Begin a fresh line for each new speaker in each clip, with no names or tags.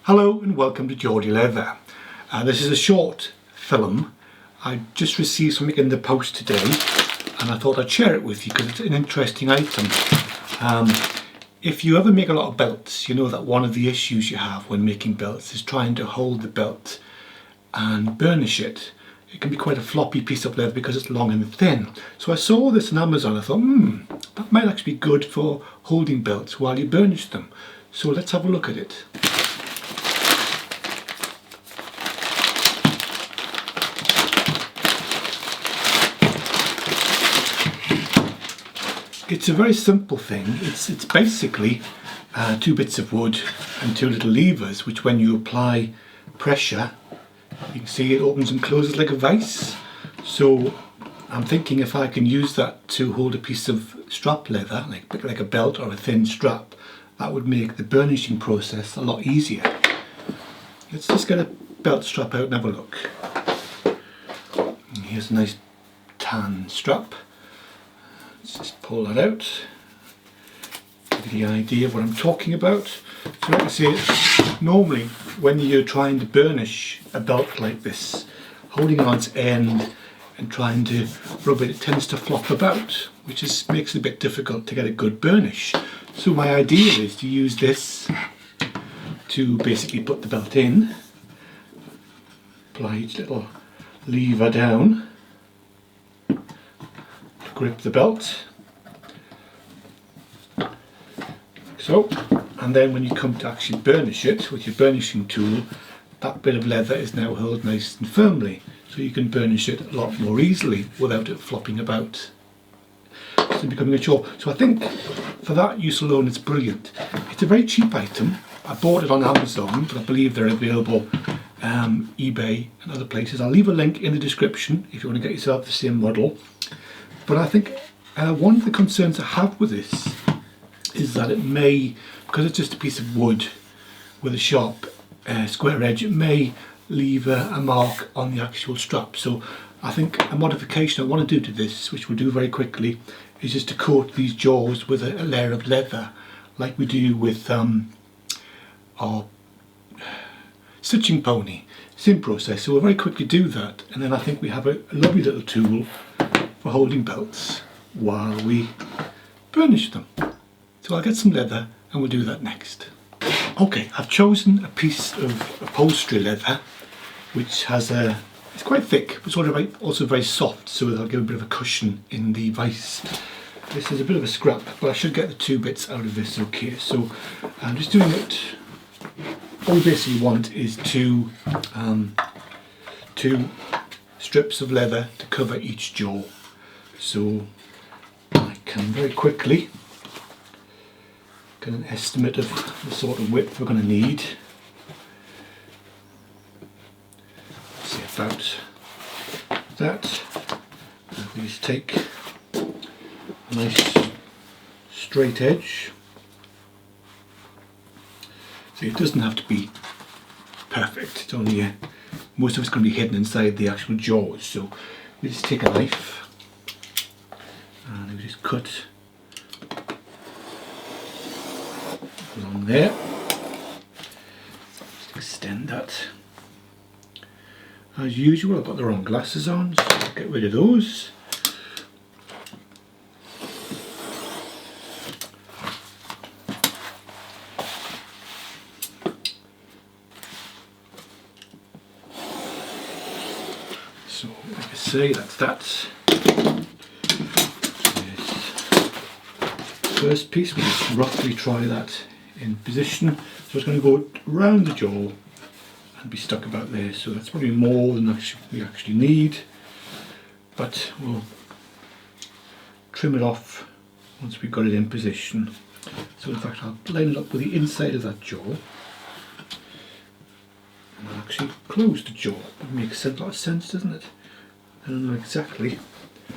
Hello and welcome to Geordie Leather. This is a short film. I just received something in the post today and I thought I'd share it with you because it's an interesting item. If you ever make a lot of belts, you know that one of the issues you have when making belts is trying to hold the belt and burnish it. It can be quite a floppy piece of leather because it's long and thin. So I saw this on Amazon. I thought, that might actually be good for holding belts while you burnish them. So let's have a look at it. It's a very simple thing. It's basically two bits of wood and two little levers, which when you apply pressure, you can see it opens and closes like a vise. So I'm thinking if I can use that to hold a piece of strap leather, like a belt or a thin strap, that would make the burnishing process a lot easier. Let's just get a belt strap out and have a look. And here's a nice tan strap. Let's just pull that out, give you the idea of what I'm talking about. So like I say, normally when you're trying to burnish a belt like this, holding on its end and trying to rub it, it tends to flop about, which makes it a bit difficult to get a good burnish. So my idea is to use this to basically put the belt in, apply each little lever down, grip the belt, like so, and then when you come to actually burnish it with your burnishing tool, that bit of leather is now held nice and firmly, so you can burnish it a lot more easily without it flopping about and becoming a chore. So I think for that use alone it's brilliant. It's a very cheap item. I bought it on Amazon, but I believe they're available eBay and other places. I'll leave a link in the description if you want to get yourself the same model. But I think one of the concerns I have with this is that it may, because it's just a piece of wood with a sharp square edge, it may leave a mark on the actual strap. So I think a modification I want to do to this, which we'll do very quickly, is just to coat these jaws with a layer of leather like we do with our stitching pony. Same process, so we'll very quickly do that, and then I think we have a lovely little tool for holding belts while we burnish them. So I'll get some leather and we'll do that next. Okay, I've chosen a piece of upholstery leather which has it's quite thick but also very soft, so that'll give a bit of a cushion in the vise. This is a bit of a scrap, but I should get the two bits out of this okay. So I'm just doing it. All we basically want is two strips of leather to cover each jaw. So I can very quickly get an estimate of the sort of width we're going to need. Let's see, about that. We just take a nice straight edge. So it doesn't have to be perfect. It's only most of it's going to be hidden inside the actual jaws. So we just take a knife and we just cut along there. Just extend that. As usual, I've got the wrong glasses on, so I'll get rid of those. So, like I say, that's that. First piece, we'll just roughly try that in position. So it's going to go around the jaw and be stuck about there. So that's probably more than we actually need, but we'll trim it off once we've got it in position. So in fact I'll line it up with the inside of that jaw and I'll actually close the jaw. That makes a lot of sense, doesn't it? And I know exactly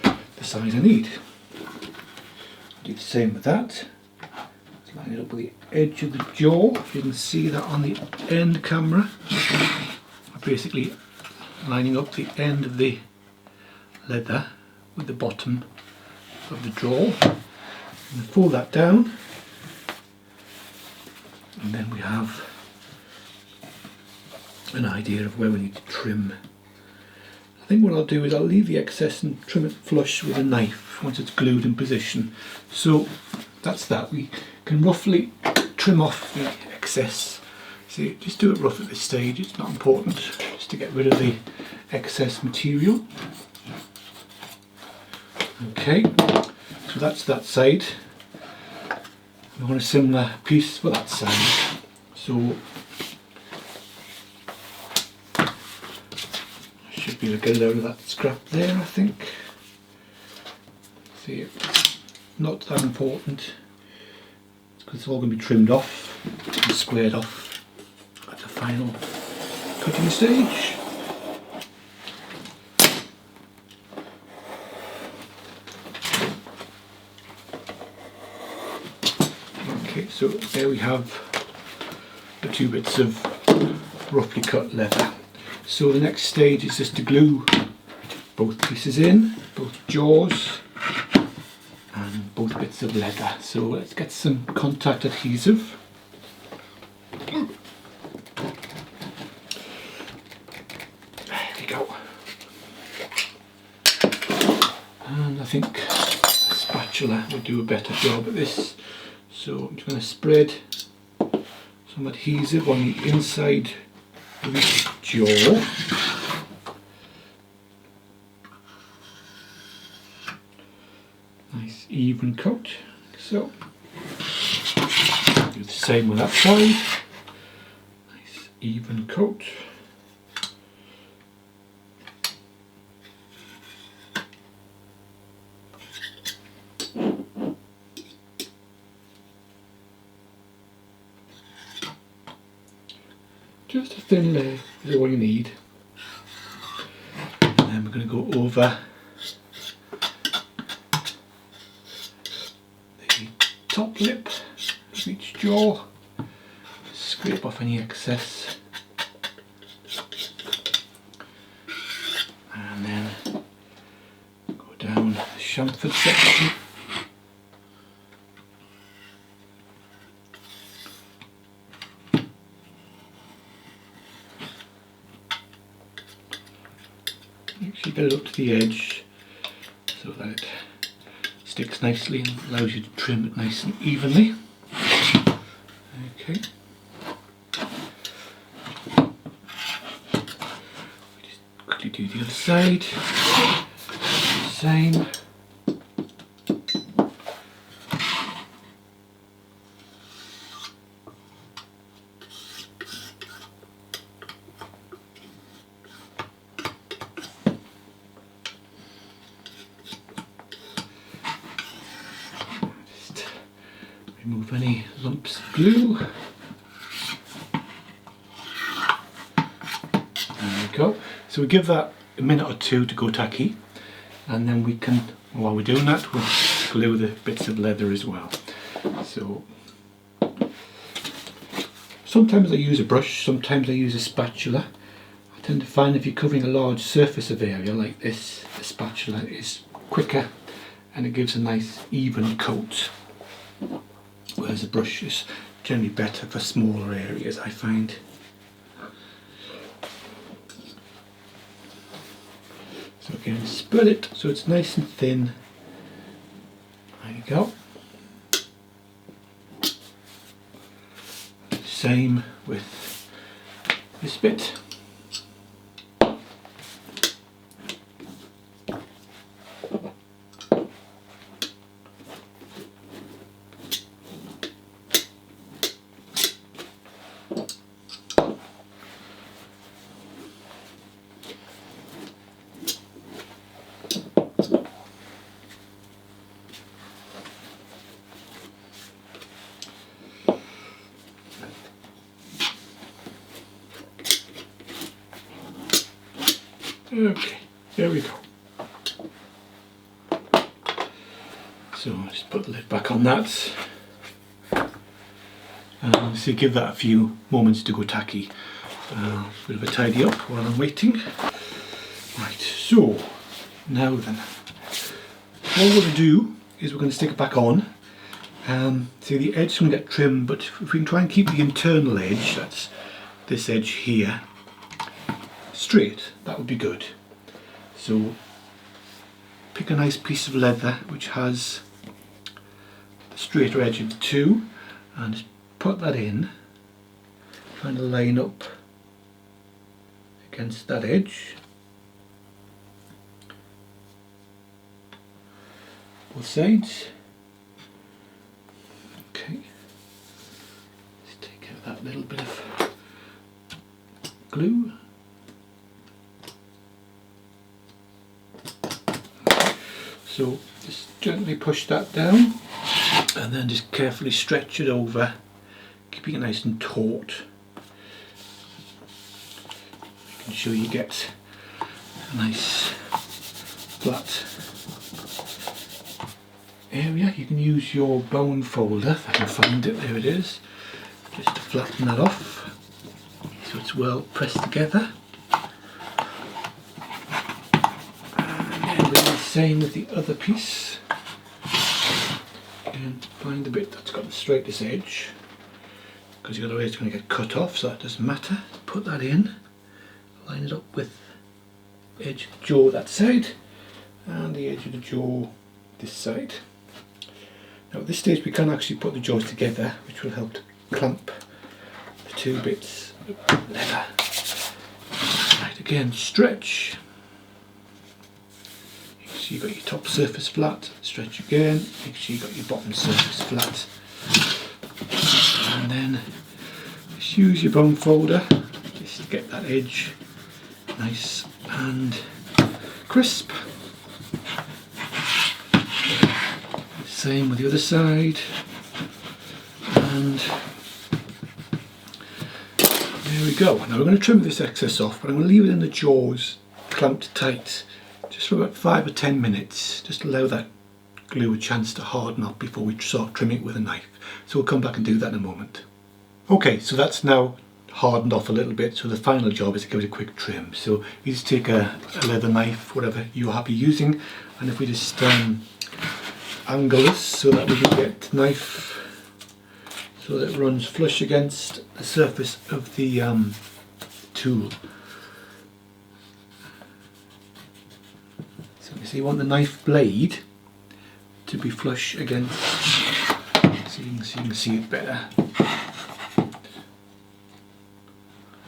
the size I need. Do the same with that. Let's line it up with the edge of the jaw. You can see that on the end camera. I'm basically lining up the end of the leather with the bottom of the jaw. And fold that down. And then we have an idea of where we need to trim. I think what I'll do is I'll leave the excess and trim it flush with a knife once it's glued in position. So that's that. We can roughly trim off the excess. See, just do it rough at this stage, it's not important, just to get rid of the excess material. Okay, so that's that side. I want a similar piece for that side. So I should be able to get a load of that scrap there, I think. See, not that important, because it's all going to be trimmed off and squared off at the final cutting stage. Okay, so there we have the two bits of roughly cut leather. So the next stage is just to glue both pieces in, both jaws and both bits of leather. So let's get some contact adhesive. There we go. And I think a spatula would do a better job at this. So I'm just going to spread some adhesive on the inside of each jaw. Nice even coat. So do the same with that side. Nice even coat. Just a thin layer is all you need. And then we're going to go over the top lip of each jaw, scrape off any excess, and then go down the chamfered section. Actually get it up to the edge so that it sticks nicely and allows you to trim it nice and evenly. Okay. Just quickly do the other side. Same. Remove any lumps of glue. There we go. So we give that a minute or two to go tacky, and then we can, while we're doing that, we'll glue the bits of leather as well. So sometimes I use a brush, sometimes I use a spatula. I tend to find if you're covering a large surface of area like this, a spatula is quicker and it gives a nice even coat. Whereas a brush is generally better for smaller areas, I find. So again, spread it so it's nice and thin. There you go. Same with this bit. Okay, there we go. So I'll just put the lid back on that. So give that a few moments to go tacky. A bit of a tidy up while I'm waiting. Right, so now then, what we're going to do is we're going to stick it back on. See, the edge is going to get trimmed, but if we can try and keep the internal edge, that's this edge here, straight, that would be good. So pick a nice piece of leather which has the straighter edge of the two and just put that in, trying to line up against that edge. Both sides. Okay, let's take out that little bit of glue. So just gently push that down and then just carefully stretch it over, keeping it nice and taut, making sure you get a nice flat area. You can use your bone folder if I can find it, there it is, just to flatten that off so it's well pressed together. Same with the other piece, and find the bit that's got the straightest edge, because the other way it's going to get cut off, so that doesn't matter. Put that in, line it up with the edge of the jaw that side and the edge of the jaw this side. Now at this stage we can actually put the jaws together, which will help to clamp the two bits of leather. Right, again, stretch. So you've got your top surface flat, stretch again, make sure you've got your bottom surface flat. And then just use your bone folder just to get that edge nice and crisp. Same with the other side. And there we go. Now we're going to trim this excess off, but I'm going to leave it in the jaws clamped tight just for about 5 or 10 minutes, just allow that glue a chance to harden up before we start trimming it with a knife. So we'll come back and do that in a moment. Okay, so that's now hardened off a little bit, so the final job is to give it a quick trim. So you just take a leather knife, whatever you're happy using, and if we just angle this so that we can get the knife so that it runs flush against the surface of the tool. So you want the knife blade to be flush against, so you can see it better,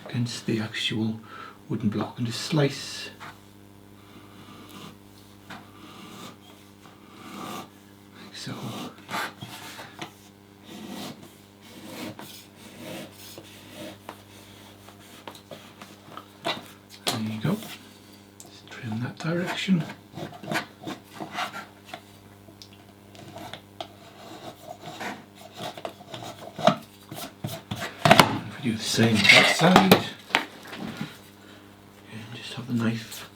against the actual wooden block, and just slice like so. There you go. Just trim that direction. Do the same with that side, and just have the knife,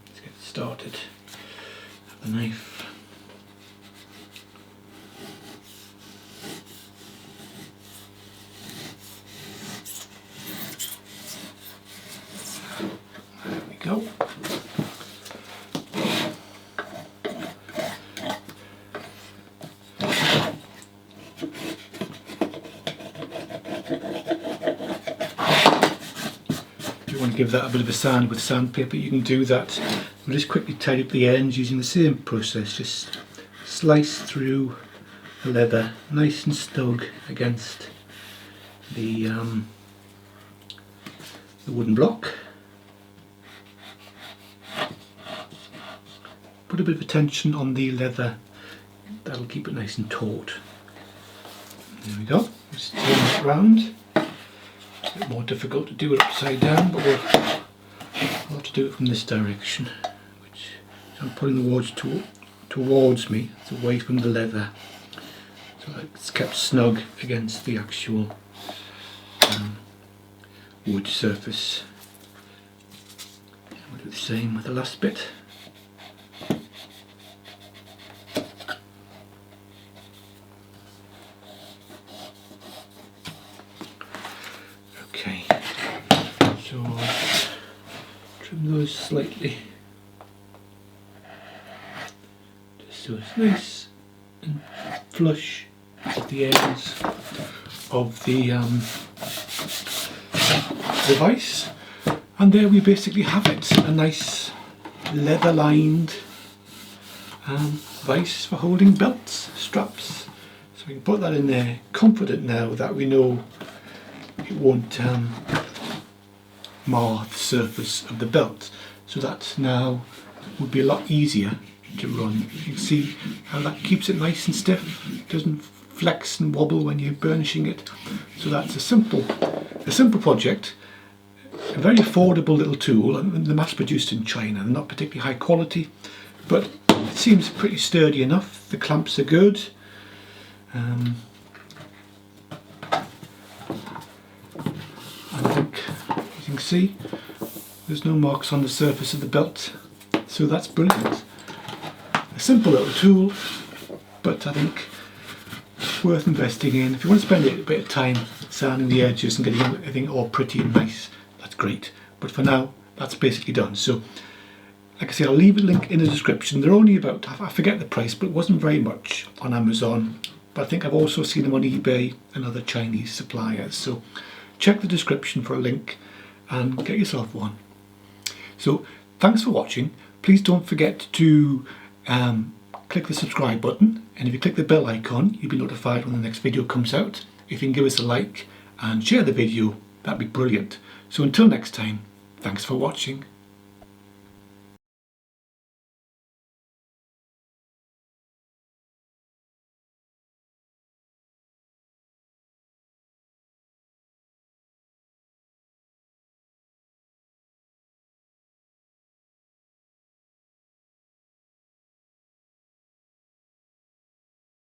let's get started, have the knife there we go. Give that a bit of a sand with sandpaper, you can do that. We'll just quickly tidy up the ends using the same process. Just slice through the leather nice and snug against the wooden block. Put a bit of tension on the leather, that'll keep it nice and taut. There we go, just turn it round. A bit more difficult to do it upside down, but we'll have to do it from this direction, which I'm putting the wards towards me, it's away from the leather, so it's kept snug against the actual wood surface. And we'll do the same with the last bit. Okay, so trim those slightly, just so it's nice and flush at the ends of the device. And there we basically have it, a nice leather lined vise for holding belts, straps. So we can put that in there, confident now that we know it won't mar the surface of the belt. So that now would be a lot easier to run. You can see how that keeps it nice and stiff, it doesn't flex and wobble when you're burnishing it. So that's a simple project, a very affordable little tool, and they're mass produced in China. They're not particularly high quality, but it seems pretty sturdy enough. The clamps are good. I think you can see there's no marks on the surface of the belt, so that's brilliant. A simple little tool, but I think worth investing in. If you want to spend a bit of time sanding the edges and getting everything all pretty and nice, that's great. But for now, that's basically done. So, like I say, I'll leave a link in the description. They're only about, I forget the price, but it wasn't very much on Amazon. But I think I've also seen them on eBay and other Chinese suppliers. So check the description for a link and get yourself one. So thanks for watching. Please don't forget to click the subscribe button, and if you click the bell icon, you'll be notified when the next video comes out. If you can give us a like and share the video, that'd be brilliant. So until next time, thanks for watching.